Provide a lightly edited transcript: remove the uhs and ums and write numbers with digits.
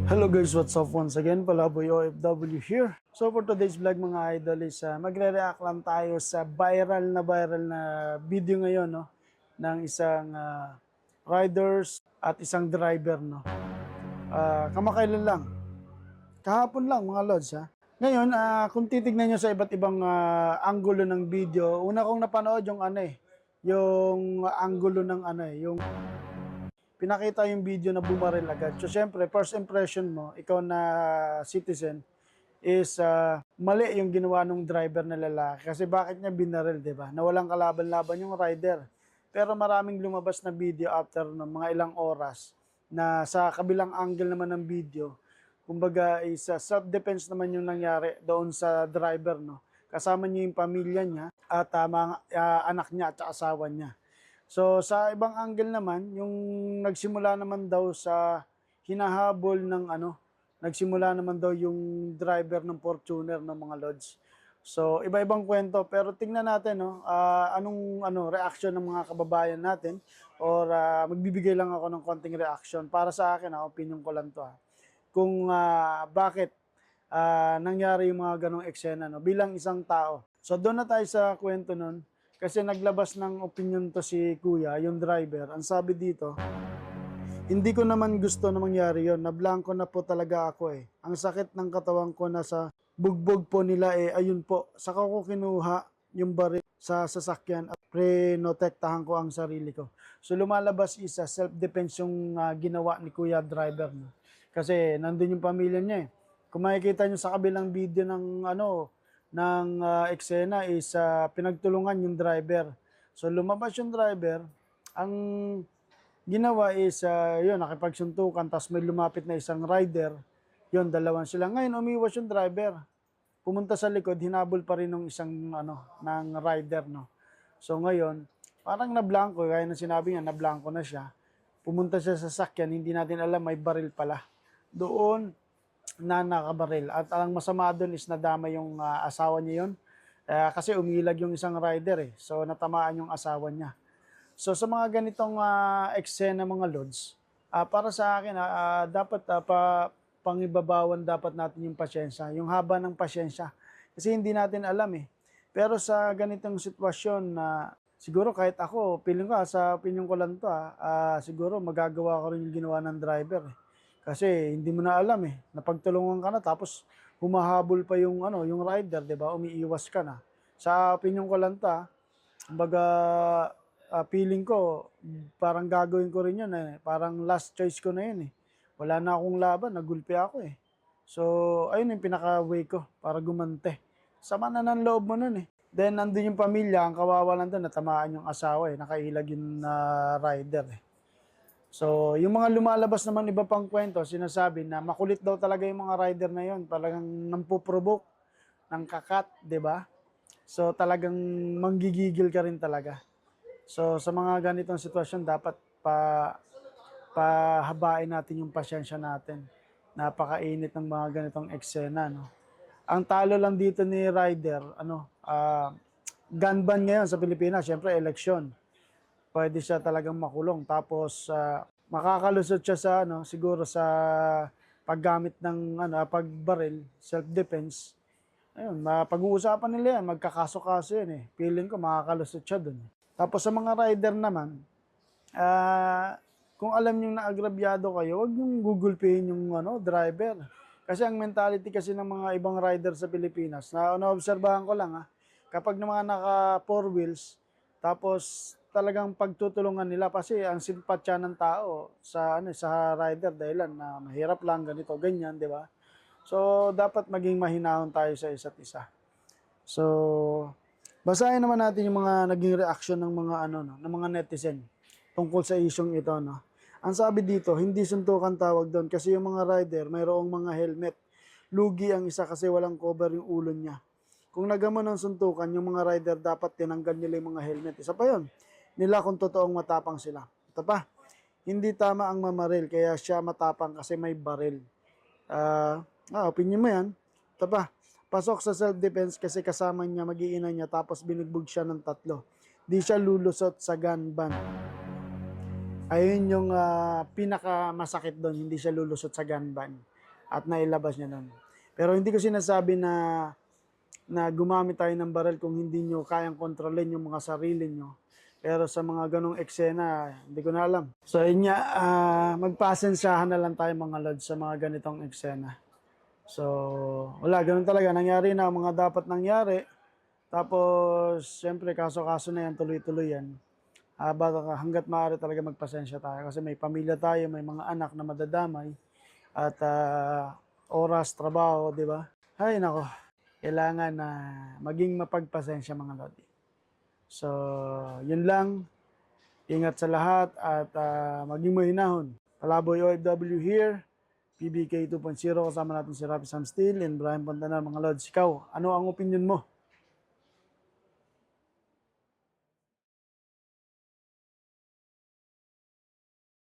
Hello guys, what's up once again? Palaboy OFW here. So for today's vlog mga idol is magre-react lang tayo sa viral na video ngayon no ng isang riders at isang driver no. Kamakailan lang. Kahapon lang mga lods ha. Ngayon, kung titignan nyo sa iba't ibang anggulo ng video, una kong napanood yung yung anggulo ng yung pinakita yung video na bumaril agad. So, syempre, first impression mo, ikaw na citizen, is mali yung ginawa ng driver na lalaki. Kasi bakit niya binaril, di ba? Na walang kalaban-laban yung rider. Pero maraming lumabas na video after ng mga ilang oras na sa kabilang angle naman ng video, kumbaga is self-defense naman yung nangyari doon sa driver, no? Kasama niya yung pamilya niya at mga anak niya at asawa niya. So sa ibang angle naman, yung nagsimula naman daw sa hinahabol ng nagsimula naman daw yung driver ng Fortuner ng mga lods. So iba-ibang kwento pero tingnan natin no, anong reaction ng mga kababayan natin or magbibigay lang ako ng konting reaction para sa akin, opinion ko lang to kung bakit nangyari yung mga ganong eksena no bilang isang tao. So doon na tayo sa kwento nun. Kasi naglabas ng opinion to si Kuya, yung driver. Ang sabi dito, hindi ko naman gusto na mangyari yon. Nablangko na po talaga ako eh. Ang sakit ng katawan ko na sa bugbog po nila ayun po. Saka ko kinuha yung baril sa sasakyan at prenotektahan ko ang sarili ko. So lumalabas isa, self-defense yung ginawa ni Kuya driver. No? Kasi nandun yung pamilya niya eh. Kung makikita nyo sa kabilang video ng eksena is pinagtulungan yung driver. So lumabas yung driver, ang ginawa is yun, nakipagsuntukan, tapos may lumapit na isang rider, yun, dalawan sila. Ngayon umiwas yung driver, pumunta sa likod, hinabol pa rin ng isang ng rider no. So ngayon parang nablangko, kaya na sinabi niya nablangko na siya, pumunta siya sa sasakyan, hindi natin alam may baril pala doon na nakabaril. At ang masama doon is nadama yung asawa niya yun. Kasi umilag yung isang rider eh. So natamaan yung asawa niya. So sa mga ganitong eksena mga lods, para sa akin dapat pangibabawan dapat natin yung pasyensya. Yung haba ng pasyensya. Kasi hindi natin alam eh. Pero sa ganitong sitwasyon na siguro kahit ako, feeling ko sa opinion ko lang to siguro magagawa ko rin yung ginawa ng driver eh. Kasi hindi mo na alam eh, napagtulungan ka na tapos humahabol pa yung yung rider, 'di ba? Umiiwas ka na. Sa opinion ko lang ta, kumbaga feeling ko parang gagawin ko rin 'yun eh. Parang last choice ko na 'yun eh. Wala na akong laban, nagulpi ako eh. So, ayun yung pinaka-way ko para gumante. Sama na ng loob mo nun eh. Then nandun yung pamilya, ang kawawa lang doon, natamaan yung asawa eh, nakailag yung rider eh. So, yung mga lumalabas naman iba pang kwento, sinasabi na makulit daw talaga yung mga rider na yon, talagang nampuprovoke, ng kakat, 'di ba? So, talagang manggigigil ka rin talaga. So, sa mga ganitong sitwasyon, dapat pahabain natin yung pasyensya natin. Napakainit ng mga ganitong eksena, no? Ang talo lang dito ni rider, gun ban ngayon sa Pilipinas, syempre eleksyon. Pwede siya talagang makulong. Tapos makakalusot siya sa siguro sa paggamit ng pagbaril, self-defense. Ayun, mapag-uusapan nila yan, magkakaso-kaso yan eh. Feeling ko makakalusot siya dun. Tapos sa mga rider naman, kung alam niyo na agrabyado kayo, huwag niyong gugulpihin yung driver. Kasi ang mentality kasi ng mga ibang rider sa Pilipinas, na naobserbahan ko lang kapag ng mga naka four wheels, tapos talagang pagtutulungan nila kasi ang simpatya ng tao sa sa rider dahilan na mahirap lang ganito ganyan, 'di ba? So dapat maging mahinahon tayo sa isa't isa. So basahin naman natin yung mga naging reaction ng mga ng mga netizen tungkol sa isyung ito no. Ang sabi dito, hindi suntukan tawag doon kasi yung mga rider mayroong mga helmet. Lugi ang isa kasi walang cover yung ulo niya. Kung nagamo ng suntukan, yung mga rider dapat tinanggal nila yung mga helmet. Isa pa yun, nila kung totoong matapang sila. Ito pa, hindi tama ang mamaril, kaya siya matapang kasi may baril. Opinion mo yan. Ito pa, pasok sa self-defense kasi kasama niya, mag-iina niya, tapos binigbog siya ng 3. Di siya lulusot sa gun ban. Ayun yung pinaka masakit doon, hindi siya lulusot sa gun ban. at nailabas niya nun. Pero hindi ko sinasabi na gumamit tayo ng baril kung hindi nyo kayang kontrolin yung mga sarili nyo. Pero sa mga ganong eksena, hindi ko na alam. So yun nga, magpasensyahan na lang tayo mga lods sa mga ganitong eksena. So wala, ganun talaga. Nangyari na ang mga dapat nangyari. Tapos, syempre, kaso-kaso na yan, tuloy-tuloy yan. Hanggat maaari talaga magpasensya tayo. Kasi may pamilya tayo, may mga anak na madadamay. At oras, trabaho, di ba? Ay, nako. Kailangan na maging mapagpasensya mga lodi. So, yun lang. Ingat sa lahat at maging mahinahon. Palaboy OFW here. PBK 2.0 kasama natin si Rapi Sam Steel and Brian Pantanal mga lods. Ikaw, ano ang opinion mo